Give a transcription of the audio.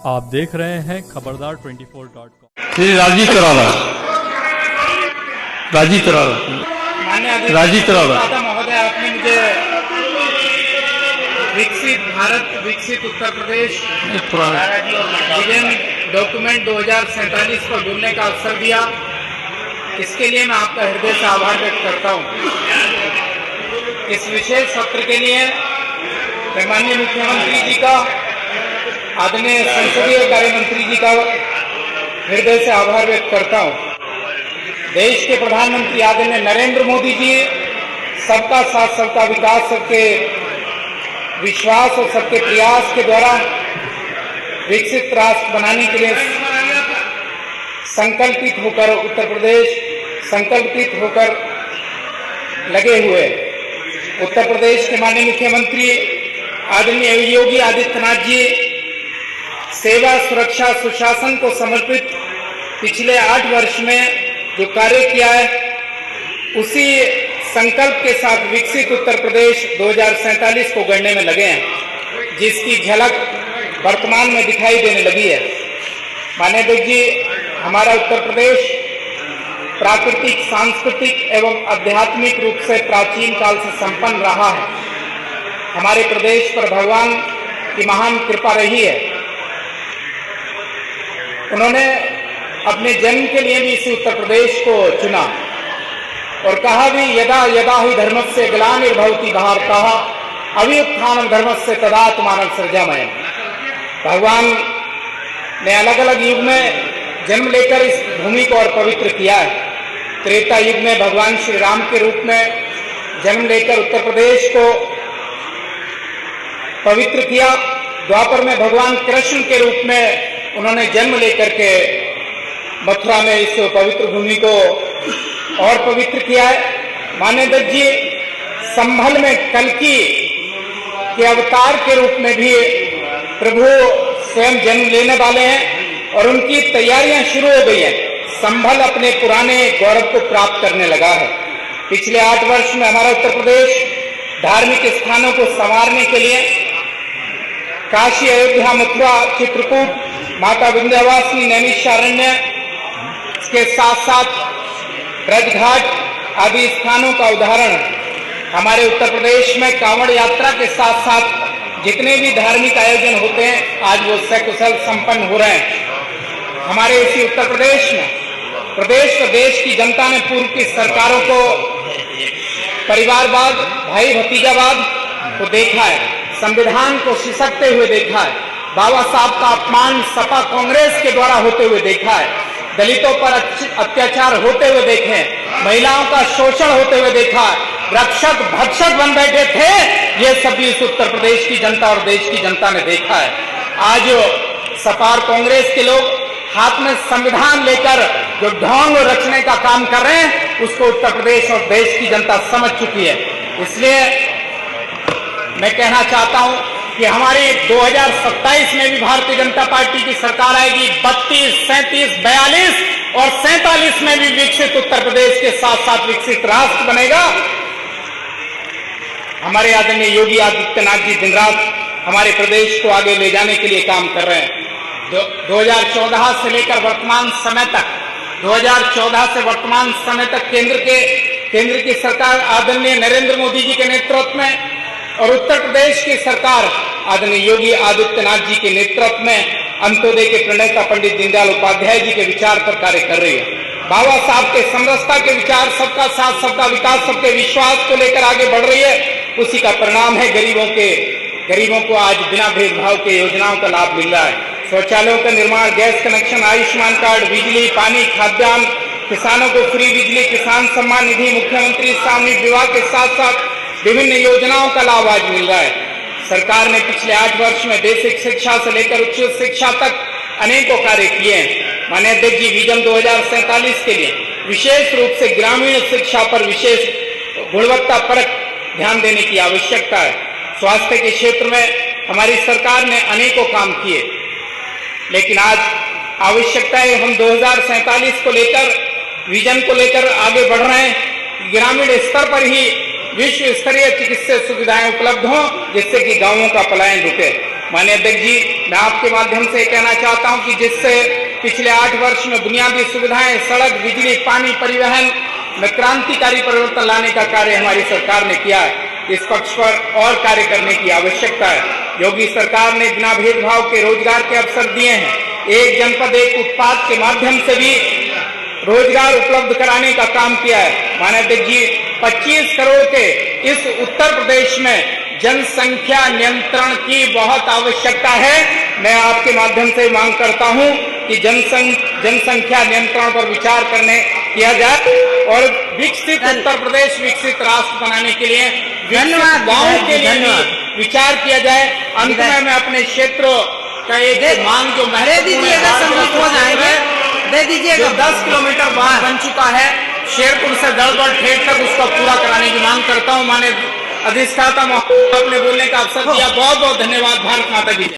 आप देख रहे हैं खबरदार 24.com। श्री राजीव तरारा महोदय, आपने मुझे विकसित भारत विकसित उत्तर प्रदेश विजन डॉक्यूमेंट 2047 पर बोलने का अवसर दिया। इसके लिए मैं आपका हृदय से आभार व्यक्त करता हूँ। इस विशेष सत्र के लिए मैं माननीय मुख्यमंत्री जी का, आदरणीय संसदीय कार्य मंत्री जी का हृदय से आभार व्यक्त करता हूँ। देश के प्रधानमंत्री आदरणीय नरेंद्र मोदी जी सबका साथ, सबका विकास, सबके विश्वास और सबके प्रयास के द्वारा विकसित राष्ट्र बनाने के लिए संकल्पित होकर उत्तर प्रदेश संकल्पित होकर लगे हुए। उत्तर प्रदेश के माननीय मुख्यमंत्री आदरणीय योगी आदित्यनाथ जी सेवा, सुरक्षा, सुशासन को समर्पित पिछले 8 वर्ष में जो कार्य किया है, उसी संकल्प के साथ विकसित उत्तर प्रदेश 2047 को गढ़ने में लगे हैं, जिसकी झलक वर्तमान में दिखाई देने लगी है। माननीय अध्यक्ष जी, हमारा उत्तर प्रदेश प्राकृतिक, सांस्कृतिक एवं आध्यात्मिक रूप से प्राचीन काल से संपन्न रहा है। हमारे प्रदेश पर भगवान की महान कृपा रही है। उन्होंने अपने जन्म के लिए भी इसी उत्तर प्रदेश को चुना और कहा भी, यदा यदा ही धर्मस्य ग्लानिर्भवति भारतः अभ्युत्थानं धर्मस्य तदात्मानं सृजामयम्। भगवान ने अलग अलग युग में जन्म लेकर इस भूमि को और पवित्र किया है। त्रेता युग में भगवान श्री राम के रूप में जन्म लेकर उत्तर प्रदेश को पवित्र किया। द्वापर में भगवान कृष्ण के रूप में उन्होंने जन्म लेकर के मथुरा में इस पवित्र भूमि को और पवित्र किया है। माननीय अध्यक्ष जी, संभल में कल्कि के अवतार के रूप में भी प्रभु स्वयं जन्म लेने वाले हैं और उनकी तैयारियां शुरू हो गई हैं। संभल अपने पुराने गौरव को प्राप्त करने लगा है। पिछले 8 वर्ष में हमारा उत्तर प्रदेश धार्मिक स्थानों को संवारने के लिए काशी, अयोध्या, मथुरा, चित्रकूट, माता विंध्यवासिनी, नैमिषारण्य के साथ साथ ब्रजघाट आदि स्थानों का उदाहरण है। हमारे उत्तर प्रदेश में कांवड़ यात्रा के साथ साथ जितने भी धार्मिक आयोजन होते हैं, आज वो सकुशल संपन्न हो रहे हैं। हमारे इसी उत्तर प्रदेश में प्रदेश और देश की जनता ने पूर्व की सरकारों को परिवारवाद, भाई भतीजावाद को देखा है, संविधान को सिसकते हुए देखा है, बाबा साहब का अपमान सपा कांग्रेस के द्वारा होते हुए देखा है, दलितों पर अत्याचार होते हुए देखे, महिलाओं का शोषण होते हुए देखा, रक्षक भक्षक बन बैठे थे, ये सभी इस उत्तर प्रदेश की जनता और देश की जनता ने देखा है। आज सपा और कांग्रेस के लोग हाथ में संविधान लेकर जो ढोंग रचने का काम कर रहे हैं, उसको उत्तर प्रदेश और देश की जनता समझ चुकी है। इसलिए मैं कहना चाहता हूं कि हमारी 2027 में भी भारतीय जनता पार्टी की सरकार आएगी। 32, 37, 42 और 47 में भी विकसित उत्तर प्रदेश के साथ साथ विकसित राष्ट्र बनेगा। हमारे आदरणीय योगी आदित्यनाथ जी दिन रात हमारे प्रदेश को आगे ले जाने के लिए काम कर रहे हैं। 2014 से लेकर वर्तमान समय तक, 2014 से वर्तमान समय तक केंद्र की सरकार आदरणीय नरेंद्र मोदी जी के नेतृत्व में और उत्तर प्रदेश की सरकार आदरणीय योगी आदित्यनाथ जी के नेतृत्व में अंत्योदय के प्रणेता पंडित दीनदयाल उपाध्याय जी के विचार पर कार्य कर रही है। बाबा साहब के समरसता के विचार, सबका साथ, सबका विकास, सबके विश्वास को लेकर आगे बढ़ रही है। उसी का परिणाम है गरीबों को आज बिना भेदभाव के योजनाओं का लाभ मिल रहा है। शौचालयों का निर्माण, गैस कनेक्शन, आयुष्मान कार्ड, बिजली, पानी, खाद्यान्न, किसानों को फ्री बिजली, किसान सम्मान निधि, मुख्यमंत्री सामूहिक विवाह के साथ साथ विभिन्न योजनाओं का लाभ आज मिल रहा है। सरकार ने पिछले 8 वर्ष में बेसिक शिक्षा से लेकर उच्च शिक्षा तक अनेकों कार्य किए हैं। माननीय अध्यक्ष जी, विजन 2047 के लिए विशेष रूप से ग्रामीण शिक्षा पर विशेष गुणवत्ता परक ध्यान देने की आवश्यकता है। स्वास्थ्य के क्षेत्र में हमारी सरकार ने अनेकों काम किए, लेकिन आज आवश्यकता है हम 2047 को लेकर, विजन को लेकर आगे बढ़ रहे हैं। ग्रामीण स्तर पर ही विश्व स्तरीय चिकित्सा सुविधाएं उपलब्ध हों, जिससे कि गांवों का पलायन रुके। माननीय अध्यक्ष जी, मैं आपके माध्यम से कहना चाहता हूं कि जिससे पिछले 8 वर्ष में बुनियादी सुविधाएं, सड़क, बिजली, पानी, परिवहन में क्रांतिकारी परिवर्तन लाने का कार्य हमारी सरकार ने किया है। इस पक्ष पर और कार्य करने की आवश्यकता है। योगी सरकार ने बिना भेदभाव के रोजगार के अवसर दिए हैं। एक जनपद एक उत्पाद के माध्यम से भी रोजगार उपलब्ध कराने का काम किया है। माननीय अध्यक्ष जी, 25 करोड़ के इस उत्तर प्रदेश में जनसंख्या नियंत्रण की बहुत आवश्यकता है। मैं आपके माध्यम से मांग करता हूं कि जनसंख्या नियंत्रण पर विचार किया जाए और विकसित उत्तर प्रदेश, विकसित राष्ट्र बनाने के लिए गांव के लिए विचार किया जाए। अंत में मैं अपने क्षेत्र का एक मांग जो दे दीजिएगा, दे दीजिएगा, 10 किलोमीटर बांध बन चुका है शेरपुर से दलबड़ ठेठ तक, उसको पूरा कराने की मांग करता हूँ। माननीय अधिष्ठाता महोदय, आपने बोलने का अवसर दिया, बहुत बहुत धन्यवाद। भारत माता की जय।